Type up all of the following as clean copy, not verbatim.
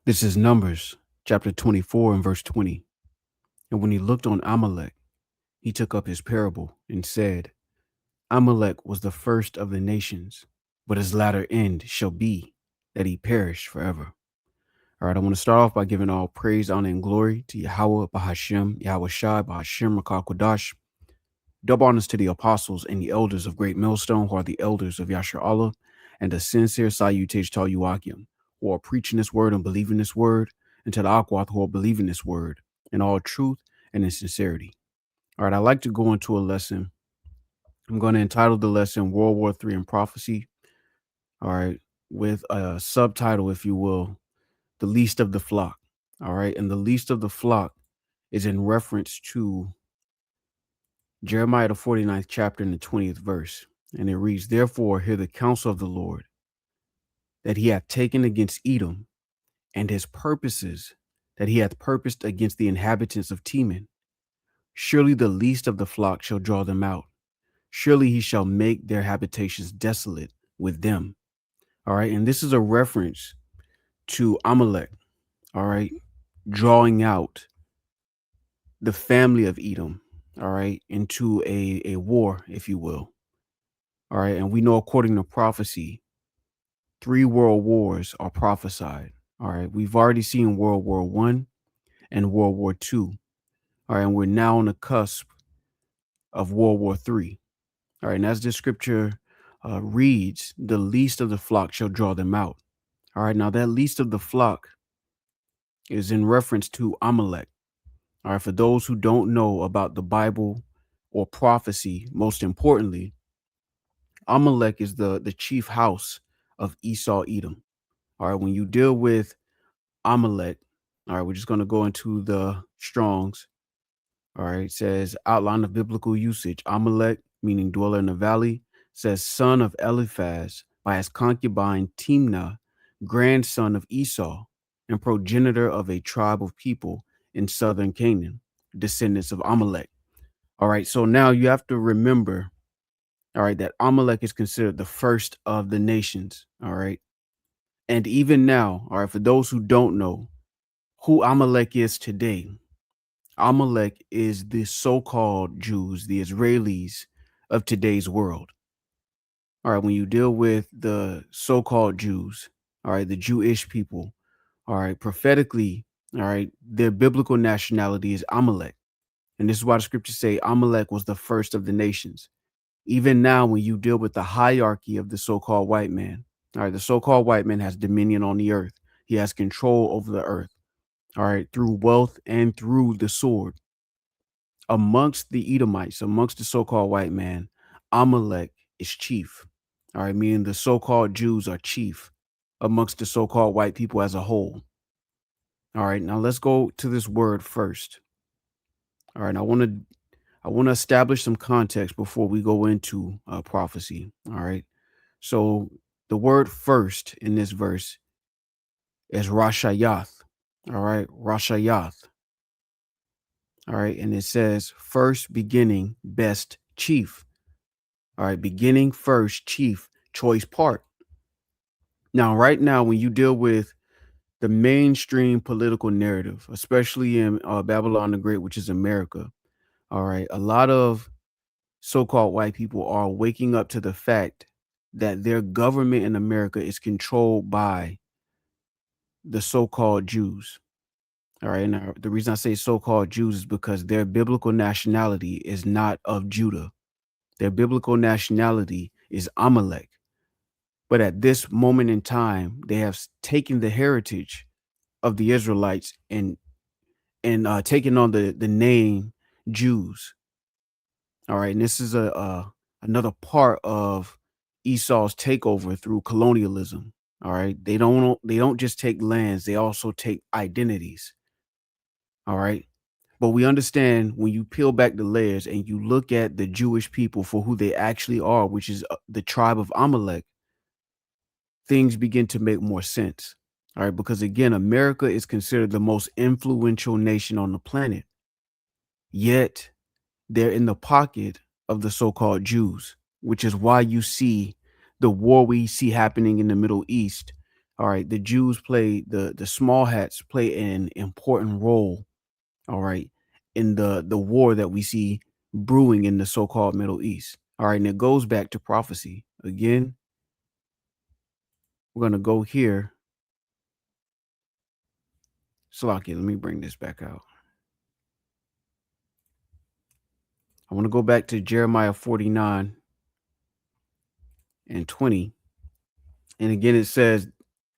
This is Numbers chapter 24 and verse 20. And when he looked on Amalek, he took up his parable and said, Amalek was the first of the nations, but his latter end shall be that he perish forever. All right, I want to start off by giving all praise, honor, and glory to Yahweh, Bahashem, Yahweh Shai, Bahashem, Rakah Kodash. Double honors to the apostles and the elders of Great Millstone, who are the elders of Yasher Allah, and a sincere salutation to all you Akim, who are preaching this word and believing this word, and to the Akwath who are believing this word in all truth and in sincerity. All right, I'd like to go into a lesson. I'm going to entitle the lesson World War III and Prophecy. All right, with a subtitle, if you will, The Least of the Flock. All right, and the least of the flock is in reference to Jeremiah, the 49th chapter and the 20th verse. And it reads, Therefore, hear the counsel of the Lord, that he hath taken against Edom, and his purposes that he hath purposed against the inhabitants of Teman. Surely the least of the flock shall draw them out. Surely he shall make their habitations desolate with them. All right. And this is a reference to Amalek. All right. Drawing out the family of Edom. All right. Into a war, if you will. All right. And we know, according to prophecy, 3 world wars are prophesied. All right. We've already seen World War I and World War II. All right. And we're now on the cusp of World War III. All right. And as this scripture reads, the least of the flock shall draw them out. All right. Now, that least of the flock is in reference to Amalek. All right. For those who don't know about the Bible or prophecy, most importantly, Amalek is the chief house of Esau Edom. All right. When you deal with Amalek, all right, we're just going to go into the Strongs. All right. It says outline of biblical usage. Amalek, meaning dweller in the valley, says son of Eliphaz by his concubine Timnah, grandson of Esau, and progenitor of a tribe of people in southern Canaan, descendants of Amalek. All right. So now you have to remember, all right, that Amalek is considered the first of the nations. All right. And even now, all right, for those who don't know who Amalek is today, Amalek is the so-called Jews, the Israelis of today's world. All right, when you deal with the so-called Jews, all right, the Jewish people, all right, prophetically, all right, their biblical nationality is Amalek. And this is why the scriptures say Amalek was the first of the nations. Even now, when you deal with the hierarchy of the so-called white man, all right, the so-called white man has dominion on the earth. He has control over the earth, all right, through wealth and through the sword. Amongst the Edomites, amongst the so-called white man, Amalek is chief. All right, meaning the so-called Jews are chief amongst the so-called white people as a whole. All right, now let's go to this word first. All right, I want to establish some context before we go into prophecy. All right, so the word first in this verse is Rashayath. All right, Rashayath. All right, and it says first, beginning, best, chief. All right, beginning, first, chief, choice part. Now, right now, when you deal with the mainstream political narrative, especially in Babylon the Great, which is America, all right, a lot of so-called white people are waking up to the fact that their government in America is controlled by the so-called Jews. All right, and the reason I say so-called Jews is because their biblical nationality is not of Judah. Their biblical nationality is Amalek. But at this moment in time, they have taken the heritage of the Israelites and taken on the name Jews. All right, and this is another part of Esau's takeover through colonialism. All right, they don't just take lands; they also take identities. All right, but we understand when you peel back the layers and you look at the Jewish people for who they actually are, which is the tribe of Amalek, things begin to make more sense. All right, because again, America is considered the most influential nation on the planet. Yet they're in the pocket of the so-called Jews, which is why you see the war we see happening in the Middle East, All right, the Jews play the small hats play an important role. All right, in the war that we see brewing in the so-called Middle East. All right, and it goes back to prophecy again. We're gonna go here. Salakia, let me bring this back out. I want to go back to Jeremiah 49 and 20. And again, it says,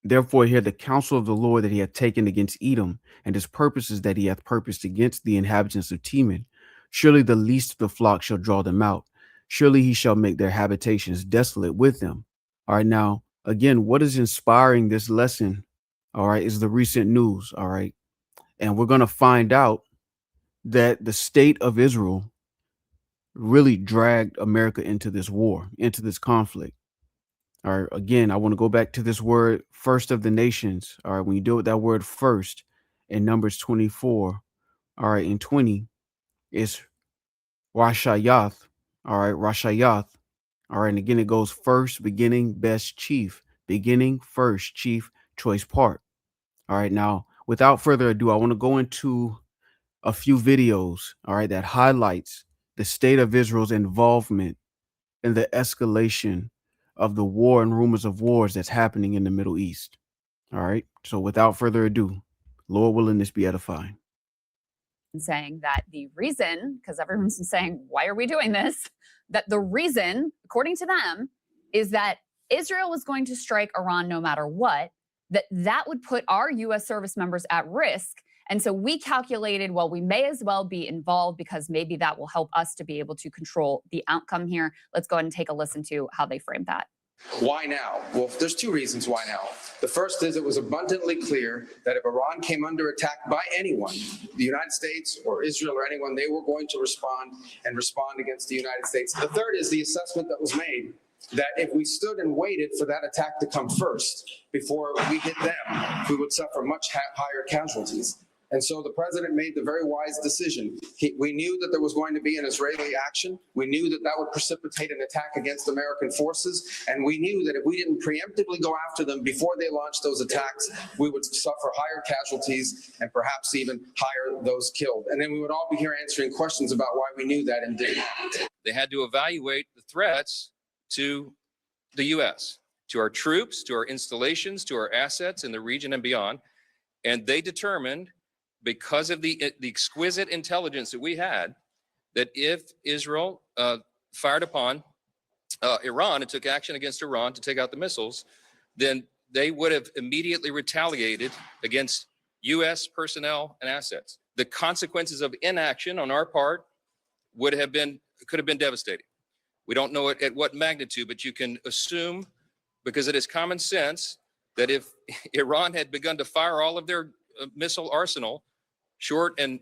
therefore, hear the counsel of the Lord that he hath taken against Edom, and his purposes that he hath purposed against the inhabitants of Teman. Surely the least of the flock shall draw them out. Surely he shall make their habitations desolate with them. All right, now, again, what is inspiring this lesson, all right, is the recent news, all right? And we're going to find out that the state of Israel really dragged America into this war, into this conflict. All right, again, I want to go back to this word, first of the nations. All right, when you deal with that word first in Numbers 24, all right, in 20, it's Rashayath. All right, Rashayath. All right, and again, it goes first, beginning, best, chief. Beginning, first, chief, choice part. All right, now, without further ado, I want to go into a few videos, all right, that highlights the state of Israel's involvement in the escalation of the war and rumors of wars that's happening in the Middle East. All right. So without further ado, Lord willing, this be edifying. Saying that the reason, because everyone's saying, why are we doing this? That the reason, according to them, is that Israel was going to strike Iran no matter what, that would put our US service members at risk. And so we calculated, well, we may as well be involved because maybe that will help us to be able to control the outcome here. Let's go ahead and take a listen to how they framed that. Why now? Well, there's two reasons why now. The first is it was abundantly clear that if Iran came under attack by anyone, the United States or Israel or anyone, they were going to respond against the United States. The third is the assessment that was made that if we stood and waited for that attack to come first before we hit them, we would suffer much higher casualties. And so the president made the very wise decision. We knew that there was going to be an Israeli action. We knew that that would precipitate an attack against American forces. And we knew that if we didn't preemptively go after them before they launched those attacks, we would suffer higher casualties and perhaps even higher those killed. And then we would all be here answering questions about why we knew that and didn't act. They had to evaluate the threats to the U.S., to our troops, to our installations, to our assets in the region and beyond. And they determined, because of the exquisite intelligence that we had, that if Israel fired upon Iran and took action against Iran to take out the missiles, then they would have immediately retaliated against U.S. personnel and assets. The consequences of inaction on our part could have been devastating. We don't know at what magnitude, but you can assume, because it is common sense, that if Iran had begun to fire all of their missile arsenal, short and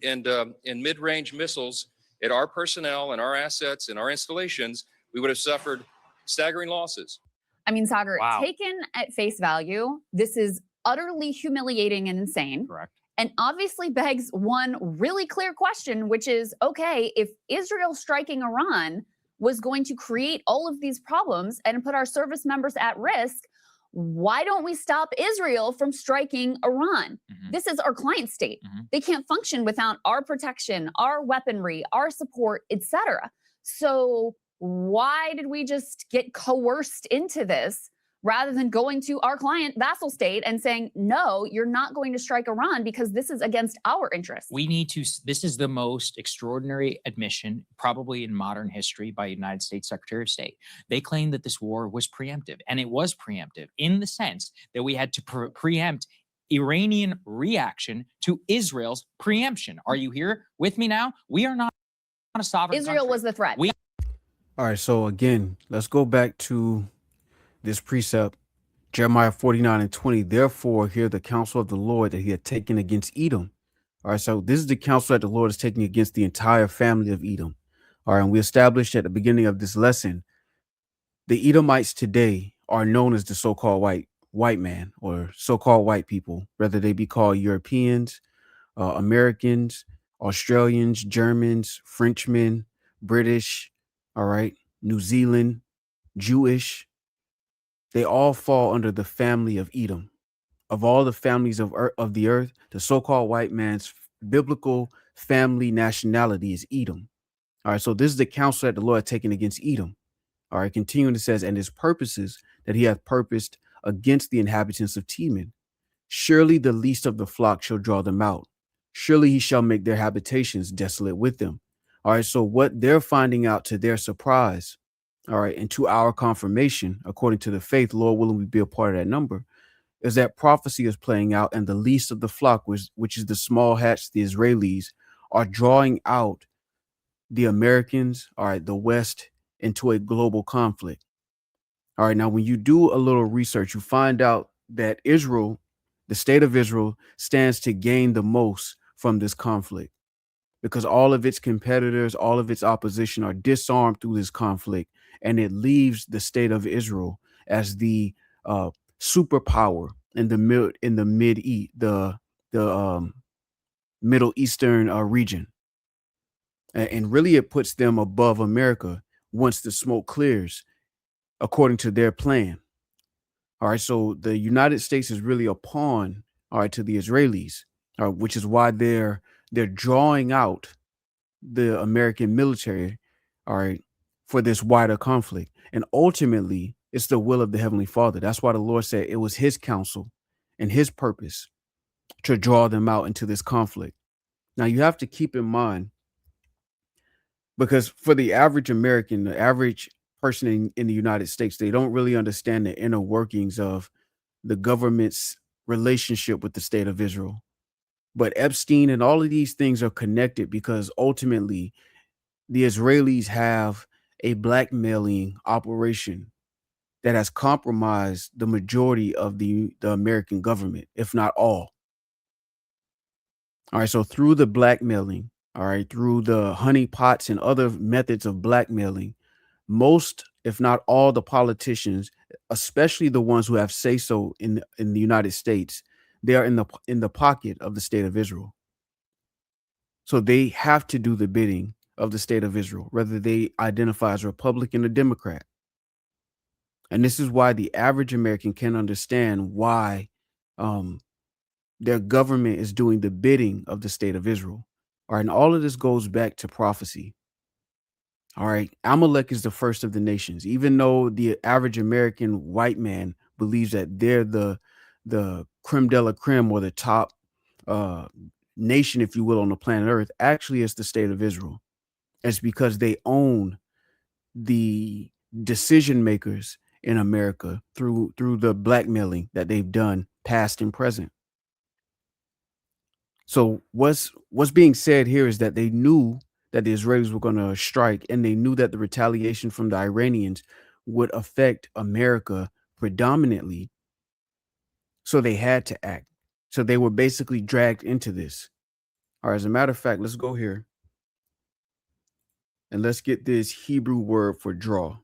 mid-range missiles at our personnel and our assets and our installations, we would have suffered staggering losses. I mean, Sagar, taken at face value, this is utterly humiliating and insane. Correct. And obviously begs one really clear question, which is, okay, if Israel striking Iran was going to create all of these problems and put our service members at risk, why don't we stop Israel from striking Iran? Mm-hmm. This is our client state. Mm-hmm. They can't function without our protection, our weaponry, our support, etc. So why did we just get coerced into this rather than going to our client vassal state and saying, no, you're not going to strike Iran because this is against our interests? We need to, this is the most extraordinary admission probably in modern history by United States Secretary of State. They claimed that this war was preemptive, and it was preemptive in the sense that we had to preempt Iranian reaction to Israel's preemption. Are you here with me now? We are not a sovereign Israel country. Was the threat. All right, so again, let's go back to this precept, Jeremiah 49 and 20. Therefore, hear the counsel of the Lord that he had taken against Edom. All right, so this is the counsel that the Lord is taking against the entire family of Edom. All right, and we established at the beginning of this lesson, the Edomites today are known as the so-called white man or so-called white people, whether they be called Europeans, Americans, Australians, Germans, Frenchmen, British, all right, New Zealand, Jewish. They all fall under the family of Edom. of all the families of the earth, the so-called white man's biblical family nationality is Edom. All right, so this is the counsel that the Lord had taken against Edom. All right, continuing, it says, and his purposes that he hath purposed against the inhabitants of Teman. Surely the least of the flock shall draw them out. Surely he shall make their habitations desolate with them. All right, so what they're finding out to their surprise, all right, and to our confirmation, according to the faith, Lord willing, we be a part of that number, is that prophecy is playing out, and the least of the flock, which is the small hats, the Israelis, are drawing out the Americans, all right, the West, into a global conflict. All right, now when you do a little research, you find out that Israel, the state of Israel, stands to gain the most from this conflict because all of its competitors, all of its opposition are disarmed through this conflict, and it leaves the state of Israel as the superpower in the Middle Eastern region, and really it puts them above America once the smoke clears, according to their plan. All right, so the United States is really a pawn, all right, to the Israelis, which is why they're drawing out the American military, all right, for this wider conflict. And ultimately, it's the will of the Heavenly Father. That's why the Lord said it was his counsel and his purpose to draw them out into this conflict. Now, you have to keep in mind, because for the average American, the average person in the United States, they don't really understand the inner workings of the government's relationship with the state of Israel. But Epstein and all of these things are connected because ultimately the Israelis have a blackmailing operation that has compromised the majority of the American government, if not all. All right, so through the blackmailing, all right, through the honeypots and other methods of blackmailing, most, if not all, the politicians, especially the ones who have say so in the United States, they are in the pocket of the state of Israel. So they have to do the bidding of the state of Israel, whether they identify as Republican or Democrat. And this is why the average American can understand why their government is doing the bidding of the state of Israel. All right, and all of this goes back to prophecy. All right, Amalek is the first of the nations, even though the average American white man believes that they're the creme de la creme, or the top nation, if you will, on the planet Earth. Actually, it's the state of Israel. It's because they own the decision makers in America through the blackmailing that they've done, past and present. So what's being said here is that they knew that the Israelis were going to strike, and they knew that the retaliation from the Iranians would affect America predominantly. So they had to act. So they were basically dragged into this. All right, as a matter of fact, let's go here and let's get this Hebrew word for draw.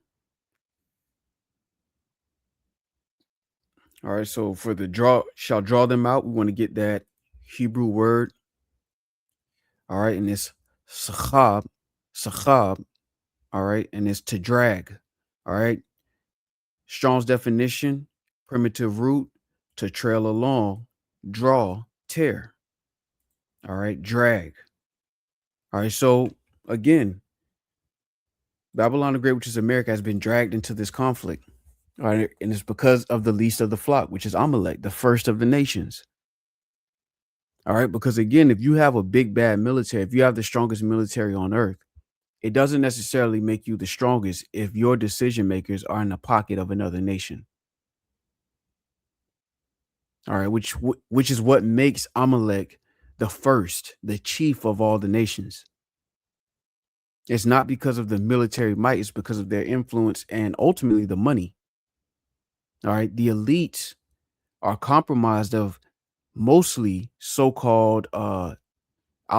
All right, so for the draw, shall draw them out, we want to get that Hebrew word. All right, and it's sachab, all right, and it's to drag. All right, Strong's definition, primitive root, to trail along, draw, tear. All right, drag. All right, so again, Babylon the Great, which is America, has been dragged into this conflict. All right, and it's because of the least of the flock, which is Amalek, the first of the nations. All right, because again, if you have a big bad military, if you have the strongest military on earth, it doesn't necessarily make you the strongest if your decision makers are in the pocket of another nation. All right, which is what makes Amalek the first, the chief of all the nations. It's not because of the military might, it's because of their influence and ultimately the money. All right, the elites are compromised of mostly so-called I'll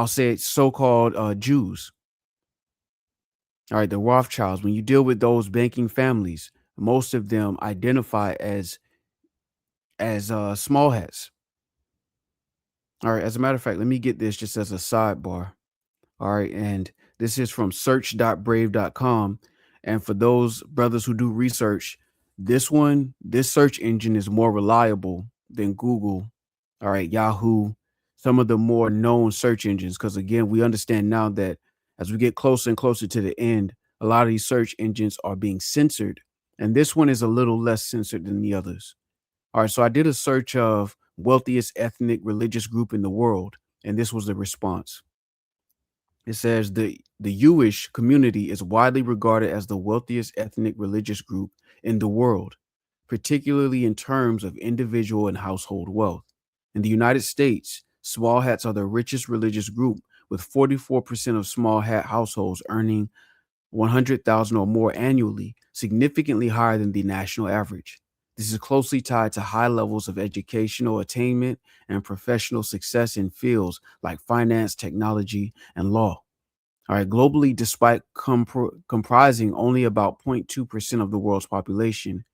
say it, so-called Jews. All right, the Rothschilds. When you deal with those banking families, most of them identify as small hats. All right, as a matter of fact, let me get this just as a sidebar. All right, and this is from search.brave.com. And for those brothers who do research, this search engine is more reliable than Google, all right, Yahoo, some of the more known search engines. Because again, we understand now that as we get closer and closer to the end, a lot of these search engines are being censored. And this one is a little less censored than the others. All right, so I did a search of wealthiest ethnic religious group in the world, and this was the response. It says the Jewish community is widely regarded as the wealthiest ethnic religious group in the world, particularly in terms of individual and household wealth. In the United States, small hats are the richest religious group, with 44% of small hat households earning 100,000 or more annually, significantly higher than the national average. This is closely tied to high levels of educational attainment and professional success in fields like finance, technology, and law. All right, globally, despite comprising only about 0.2% of the world's population,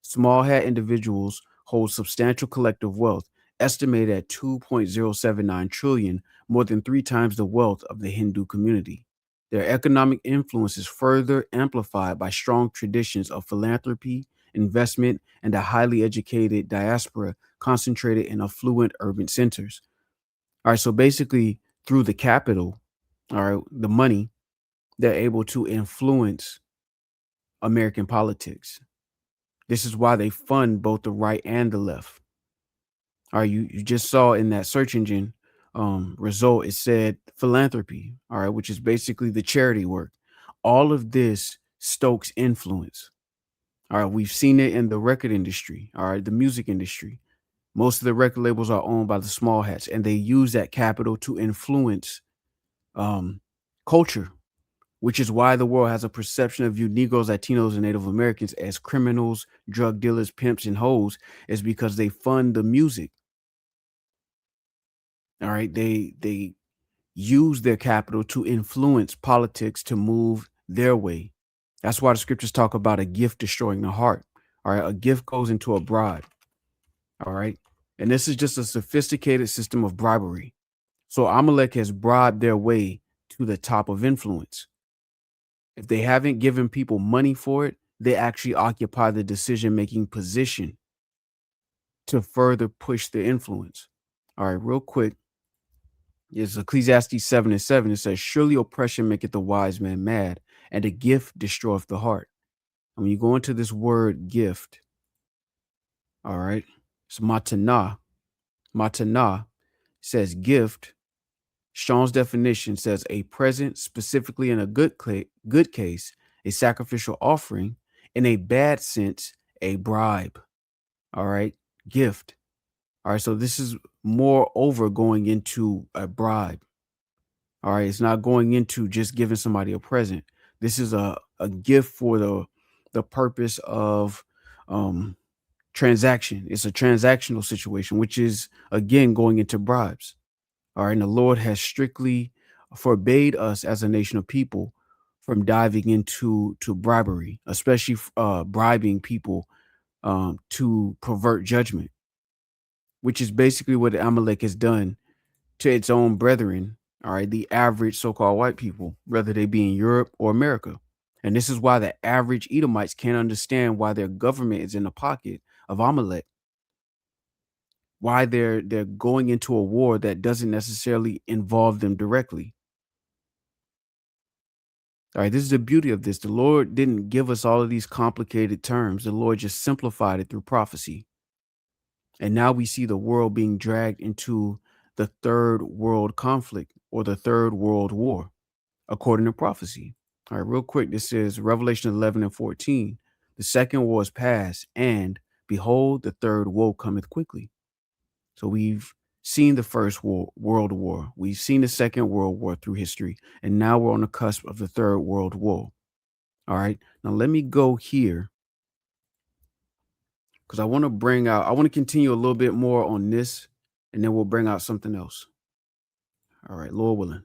small hat individuals hold substantial collective wealth, estimated at 2.079 trillion, more than 3 times the wealth of the Hindu community. Their economic influence is further amplified by strong traditions of philanthropy, investment, and a highly educated diaspora concentrated in affluent urban centers. All right, so basically, through the capital, all right, the money, they're able to influence American politics. This is why they fund both the right and the left. All right, you just saw in that search engine result, it said philanthropy, all right, which is basically the charity work. All of this stokes influence. All right, we've seen it in the record industry, all right, the music industry. Most of the record labels are owned by the small hats, and they use that capital to influence um, culture, which is why the world has a perception of you Negroes, Latinos, and Native Americans as criminals, drug dealers, pimps, and hoes, is because they fund the music. All right. They use their capital to influence politics to move their way. That's why the scriptures talk about a gift destroying the heart. All right. A gift goes into a bribe. All right. And this is just a sophisticated system of bribery. So Amalek has bribed their way to the top of influence. If they haven't given people money for it, they actually occupy the decision making position to further push the influence. All right, real quick. It's Ecclesiastes 7:7. It says, surely oppression maketh the wise man mad, and a gift destroyeth the heart. And when you go into this word gift, all right, it's matana. Matana says gift. Strong's definition says a present, specifically in a good case, a sacrificial offering; in a bad sense, a bribe. All right, gift. All right, so this is moreover going into a bribe. All right, it's not going into just giving somebody a present. This is a gift for the purpose of um transaction. It's a transactional situation, which is again going into bribes. All right, and the Lord has strictly forbade us as a nation of people from diving into bribery, especially bribing people to pervert judgment, which is basically what Amalek has done to its own brethren, all right, the average so-called white people, whether they be in Europe or America. And this is why the average Edomites can't understand why their government is in the pocket of Amalek, why they're going into a war that doesn't necessarily involve them directly. All right, this is the beauty of this. The Lord didn't give us all of these complicated terms. The Lord just simplified it through prophecy. And now we see the world being dragged into the third world conflict or the third world war, according to prophecy. All right, real quick, this is Revelation 11:14. The second war is past, and behold, the third woe cometh quickly. So we've seen the world war. We've seen the second world war through history, and now we're on the cusp of the third world war. All right, now let me go here because I want to continue a little bit more on this, and then we'll bring out something else. All right, Lord willing.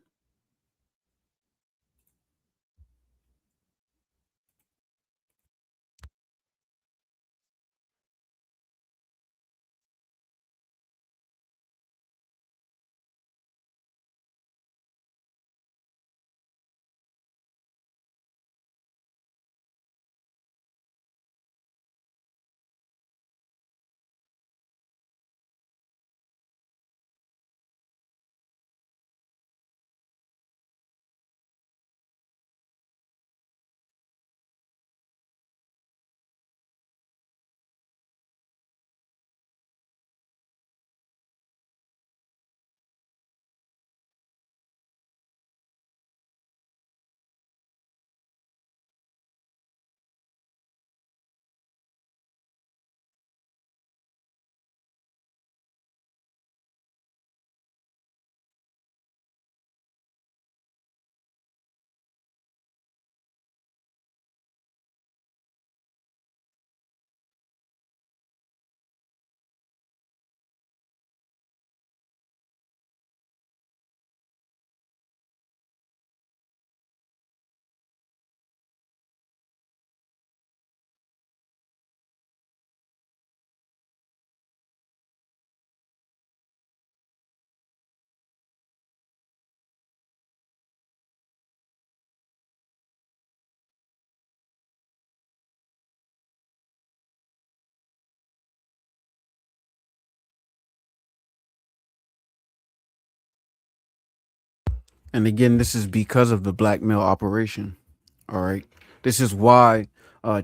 And again, this is because of the blackmail operation. All right. This is why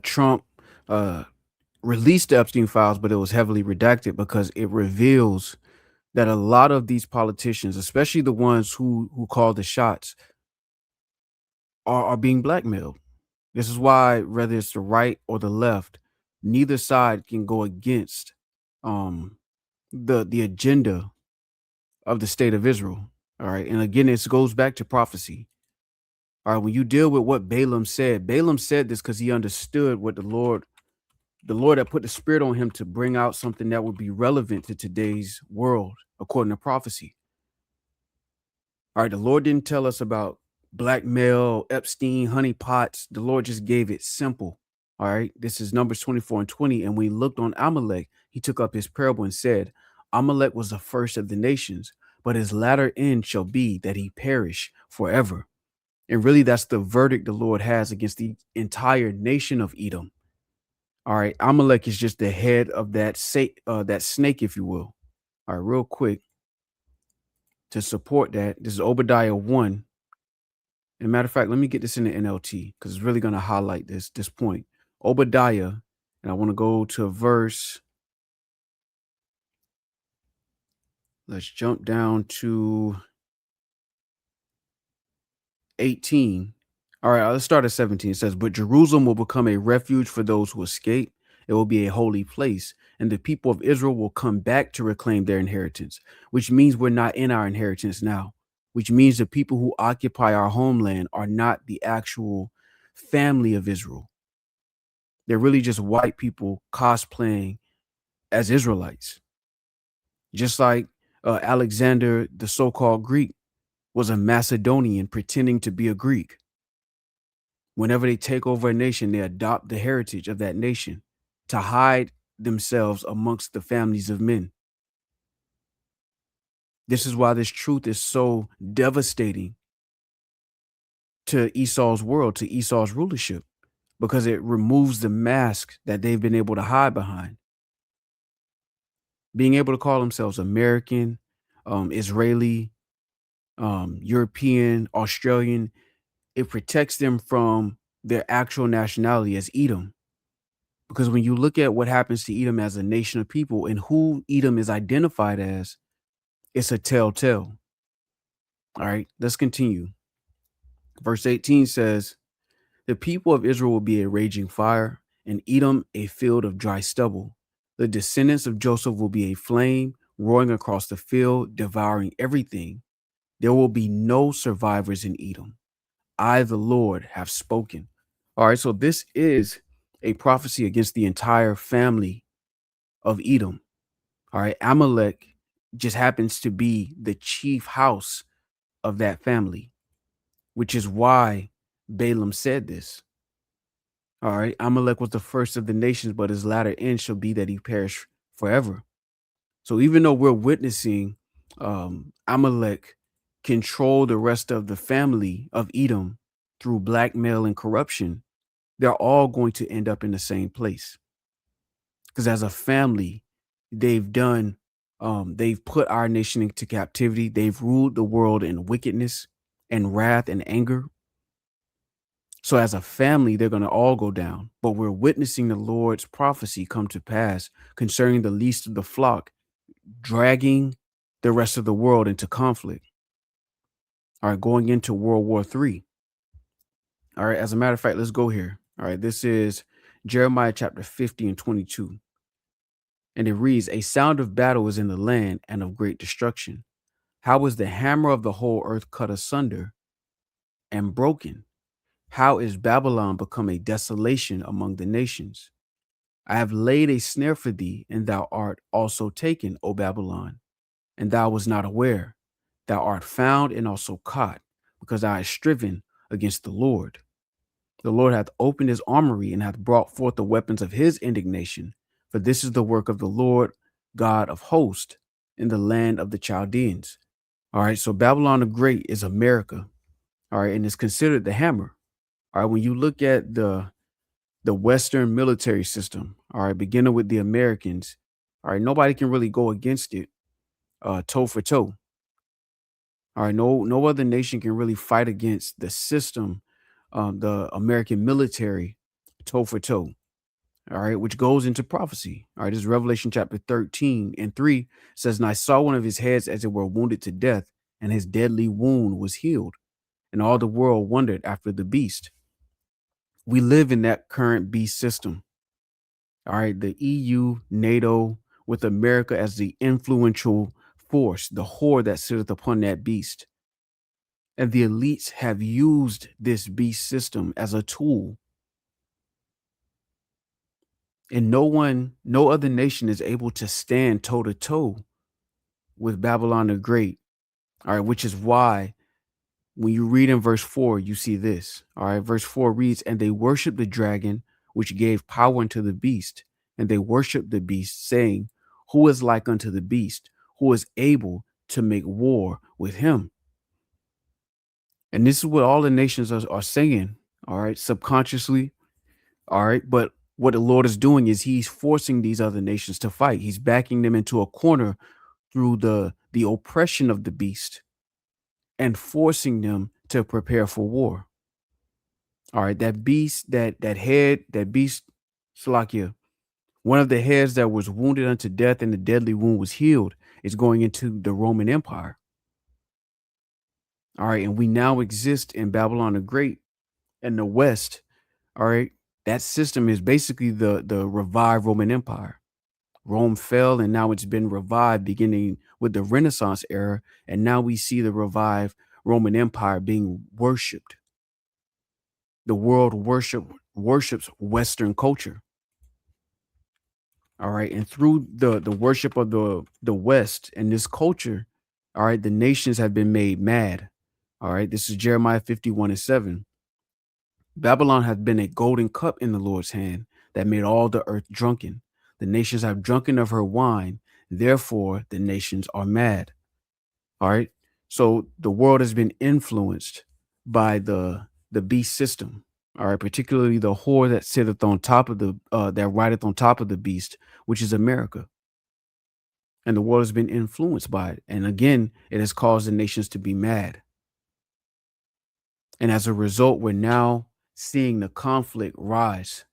Trump uh, released the Epstein files, but it was heavily redacted because it reveals that a lot of these politicians, especially the ones who call the shots, are being blackmailed. This is why, whether it's the right or the left, neither side can go against um, the agenda of the state of Israel. All right. And again, this goes back to prophecy. All right. When you deal with what Balaam said this because he understood what the Lord had put the spirit on him to bring out something that would be relevant to today's world, according to prophecy. All right. The Lord didn't tell us about blackmail, Epstein, honeypots. The Lord just gave it simple. All right. This is Numbers 24 and 20. And when he looked on Amalek, he took up his parable and said, Amalek was the first of the nations, but his latter end shall be that he perish forever. And really, that's the verdict the Lord has against the entire nation of Edom. All right. Amalek is just the head of that snake, if you will. All right. Real quick to support that, this is Obadiah 1. And matter of fact, let me get this in the NLT because it's really going to highlight this point. Obadiah, and I want to go to a verse. Let's jump down to 18. All right, let's start at 17. It says, but Jerusalem will become a refuge for those who escape. It will be a holy place, and the people of Israel will come back to reclaim their inheritance, which means we're not in our inheritance now, which means the people who occupy our homeland are not the actual family of Israel. They're really just white people cosplaying as Israelites. Just like Alexander, the so-called Greek, was a Macedonian pretending to be a Greek. Whenever they take over a nation, they adopt the heritage of that nation to hide themselves amongst the families of men. This is why this truth is so devastating to Esau's world, to Esau's rulership, because it removes the mask that they've been able to hide behind. Being able to call themselves American, Israeli, European, Australian, it protects them from their actual nationality as Edom. Because when you look at what happens to Edom as a nation of people and who Edom is identified as, it's a telltale. All right, let's continue. Verse 18 says, the people of Israel will be a raging fire, and Edom a field of dry stubble. The descendants of Joseph will be a flame roaring across the field, devouring everything. There will be no survivors in Edom. I, the Lord, have spoken. All right, so this is a prophecy against the entire family of Edom. All right, Amalek just happens to be the chief house of that family, which is why Balaam said this. All right, Amalek was the first of the nations, but his latter end shall be that he perish forever. So even though we're witnessing Amalek control the rest of the family of Edom through blackmail and corruption, they're all going to end up in the same place. Because as a family, they've put our nation into captivity. They've ruled the world in wickedness and wrath and anger. So as a family, they're going to all go down. But we're witnessing the Lord's prophecy come to pass concerning the least of the flock, dragging the rest of the world into conflict. All right, going into World War III. All right, as a matter of fact, let's go here. All right, this is Jeremiah chapter 50 and 22. And it reads, a sound of battle is in the land and of great destruction. How is the hammer of the whole earth cut asunder and broken? How is Babylon become a desolation among the nations? I have laid a snare for thee, and thou art also taken, O Babylon, and thou was not aware. Thou art found and also caught, because thou hast striven against the Lord. The Lord hath opened his armory and hath brought forth the weapons of his indignation. For this is the work of the Lord God of hosts in the land of the Chaldeans. All right, so Babylon the Great is America. All right, and it's considered the hammer. All right, when you look at the Western military system, all right, beginning with the Americans, all right, nobody can really go against it toe for toe. All right, no other nation can really fight against the system, the American military, toe for toe. All right, which goes into prophecy. All right, this is Revelation chapter 13:3 says, "And I saw one of his heads as it were wounded to death, and his deadly wound was healed, and all the world wondered after the beast." We live in that current beast system. All right, the EU, NATO, with America as the influential force, the whore that sitteth upon that beast. And the elites have used this beast system as a tool. And no other nation is able to stand toe to toe with Babylon the Great. All right, which is why when you read in verse 4, you see this. All right, verse 4 reads, "And they worshiped the dragon, which gave power unto the beast. And they worshiped the beast, saying, Who is like unto the beast? Who is able to make war with him?" And this is what all the nations are saying, all right, subconsciously. All right, but what the Lord is doing is he's forcing these other nations to fight. He's backing them into a corner through the oppression of the beast and forcing them to prepare for war. All right, that beast, that beast, Salakia, one of the heads that was wounded unto death and the deadly wound was healed, is going into the Roman Empire. All right, and we now exist in Babylon the Great and the West. All right, that system is basically the revived Roman Empire. Rome fell, and now it's been revived, beginning with the Renaissance era, and now we see the revived Roman Empire being worshipped. The world worships Western culture. All right, and through the worship of the West and this culture, all right, the nations have been made mad. All right, this is Jeremiah 51:7. Babylon hath been a golden cup in the Lord's hand that made all the earth drunken. The nations have drunken of her wine, therefore the nations are mad. All right. So the world has been influenced by the beast system. All right, particularly the whore that sitteth on top of that rideth on top of the beast, which is America. And the world has been influenced by it. And again, it has caused the nations to be mad. And as a result, we're now seeing the conflict rise.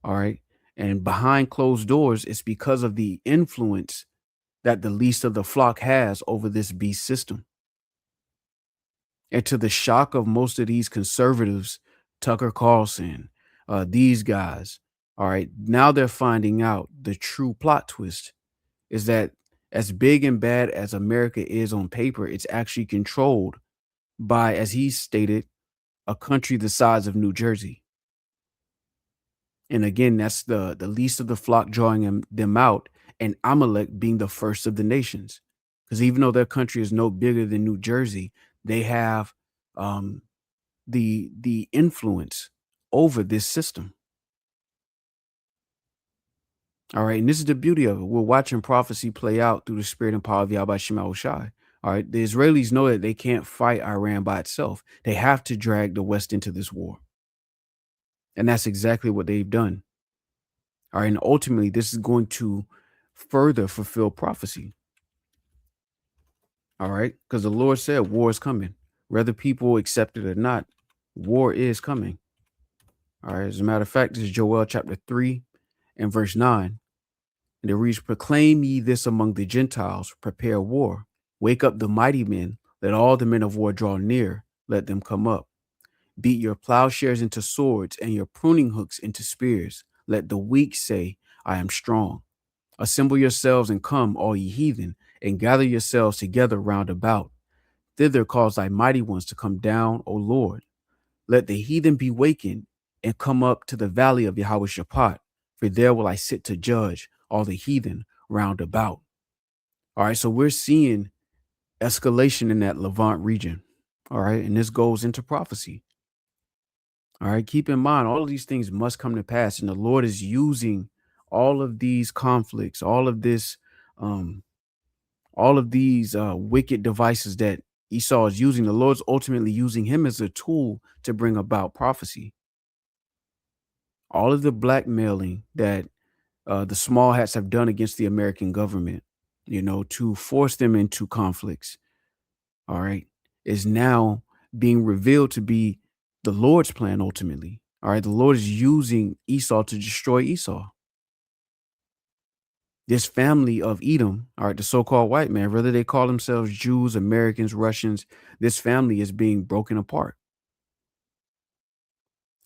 All right. And behind closed doors, it's because of the influence that the least of the flock has over this beast system. And to the shock of most of these conservatives, Tucker Carlson, these guys, all right, now they're finding out the true plot twist is that as big and bad as America is on paper, it's actually controlled by, as he stated, a country the size of New Jersey. And again, that's the least of the flock drawing them out, and Amalek being the first of the nations. Because even though their country is no bigger than New Jersey, they have the influence over this system. All right, and this is the beauty of it. We're watching prophecy play out through the spirit and power of Yahweh Shema Shai. All right, the Israelis know that they can't fight Iran by itself. They have to drag the West into this war. And that's exactly what they've done. All right, and ultimately, this is going to further fulfill prophecy. All right, because the Lord said war is coming. Whether people accept it or not, war is coming. All right, as a matter of fact, this is Joel chapter 3 and verse 9. And it reads, "Proclaim ye this among the Gentiles, prepare war. Wake up the mighty men, let all the men of war draw near, let them come up. Beat your plowshares into swords and your pruning hooks into spears. Let the weak say, I am strong. Assemble yourselves and come, all ye heathen, and gather yourselves together round about. Thither cause thy mighty ones to come down, O Lord. Let the heathen be wakened and come up to the valley of Yahweh Shaphat, for there will I sit to judge all the heathen round about." All right, so we're seeing escalation in that Levant region. All right, and this goes into prophecy. All right, keep in mind, all of these things must come to pass, and the Lord is using all of these conflicts, all of these wicked devices that Esau is using. The Lord's ultimately using him as a tool to bring about prophecy. All of the blackmailing that the small hats have done against the American government, to force them into conflicts. All right. is now being revealed to be the Lord's plan ultimately. All right. The Lord is using Esau to destroy Esau. This family of Edom, all right, the so-called white man, whether they call themselves Jews, Americans, Russians, this family is being broken apart.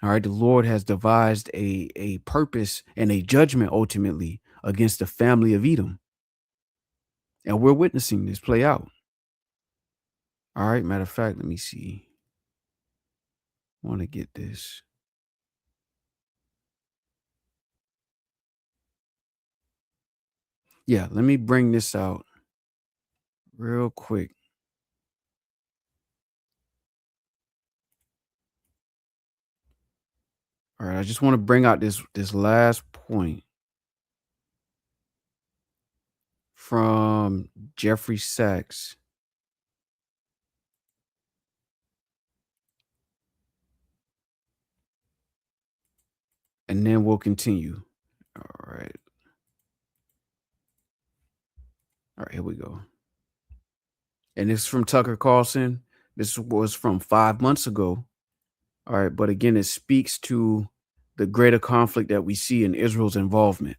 All right, the Lord has devised a purpose and a judgment ultimately against the family of Edom. And we're witnessing this play out. All right, matter of fact, let me see. I want to get this. Yeah, let me bring this out real quick. All right, I just want to bring out this last point from Jeffrey Sachs. And then we'll continue. All right. All right, here we go. And this is from Tucker Carlson. This was from 5 months ago. All right, but again, it speaks to the greater conflict that we see in Israel's involvement.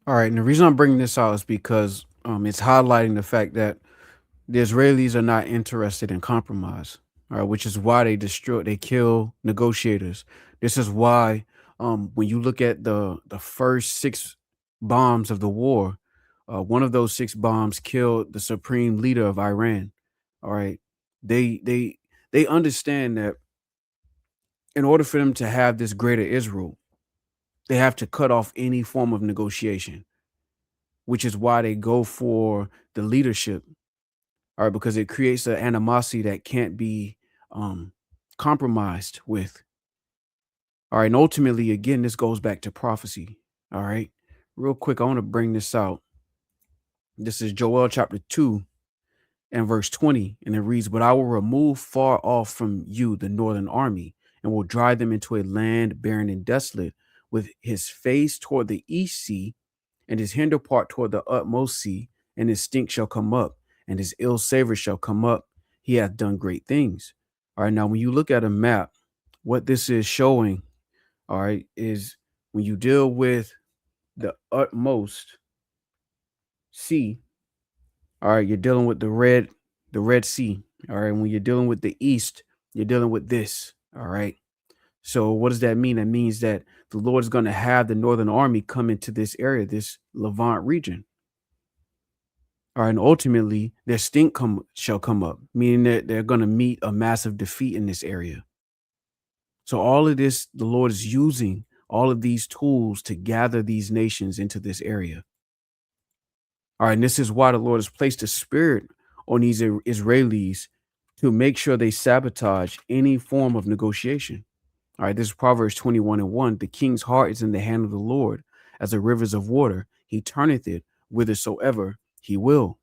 All right, and the reason I'm bringing this out is because it's highlighting the fact that the Israelis are not interested in compromise. All right, which is why they kill negotiators. This is why, when you look at the first 6 bombs of the war, one of those 6 bombs killed the supreme leader of Iran. All right, they understand that in order for them to have this greater Israel, they have to cut off any form of negotiation, which is why they go for the leadership. All right, because it creates an animosity that can't be um, compromised with. All right, and ultimately, again, this goes back to prophecy. All right, real quick, I want to bring this out. This is Joel chapter 2 and verse 20, and it reads, "But I will remove far off from you the northern army, and will drive them into a land barren and desolate, with his face toward the east sea, and his hinder part toward the utmost sea, and his stink shall come up, and his ill savor shall come up. He hath done great things." All right, now when you look at a map, what this is showing, all right, is when you deal with the utmost sea, all right, you're dealing with the Red Sea. All right, when you're dealing with the east, you're dealing with this. All right. So what does that mean? That means that the Lord is going to have the northern army come into this area, this Levant region. All right, and ultimately their shall come up, meaning that they're going to meet a massive defeat in this area. So all of this, the Lord is using all of these tools to gather these nations into this area. All right, and this is why the Lord has placed a spirit on these Israelis to make sure they sabotage any form of negotiation. All right, this is Proverbs 21 and 1. The king's heart is in the hand of the Lord, as the rivers of water. He turneth it whithersoever he will.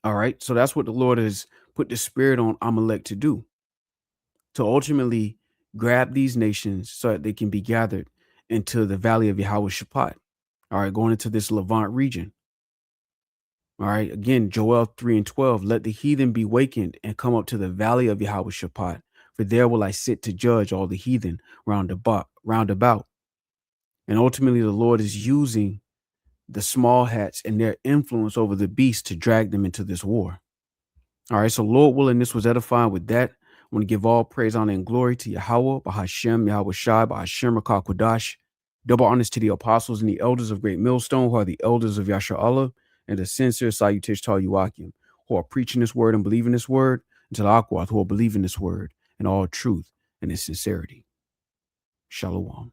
All right, so that's what the Lord has put the spirit on Amalek to do, to ultimately grab these nations so that they can be gathered into the valley of Yahweh Shaphat. All right, going into this Levant region. All right, again, Joel 3 and 12. Let the heathen be wakened and come up to the valley of Yahweh Shaphat, for there will I sit to judge all the heathen round about. And ultimately, the Lord is using the small hats and their influence over the beast to drag them into this war. All right, so Lord willing, this was edifying. With that, I want to give all praise, honor, and glory to Yahweh, Bahashem, Yahweh Shai, Bahashem, Rakah Kodash. Double honors to the apostles and the elders of Great Millstone, who are the elders of Yasha Allah, and the sincere salutation to all Yuakim, who are preaching this word and believing this word, and to the Akwath, who are believing this word in all truth and in sincerity. Shalom.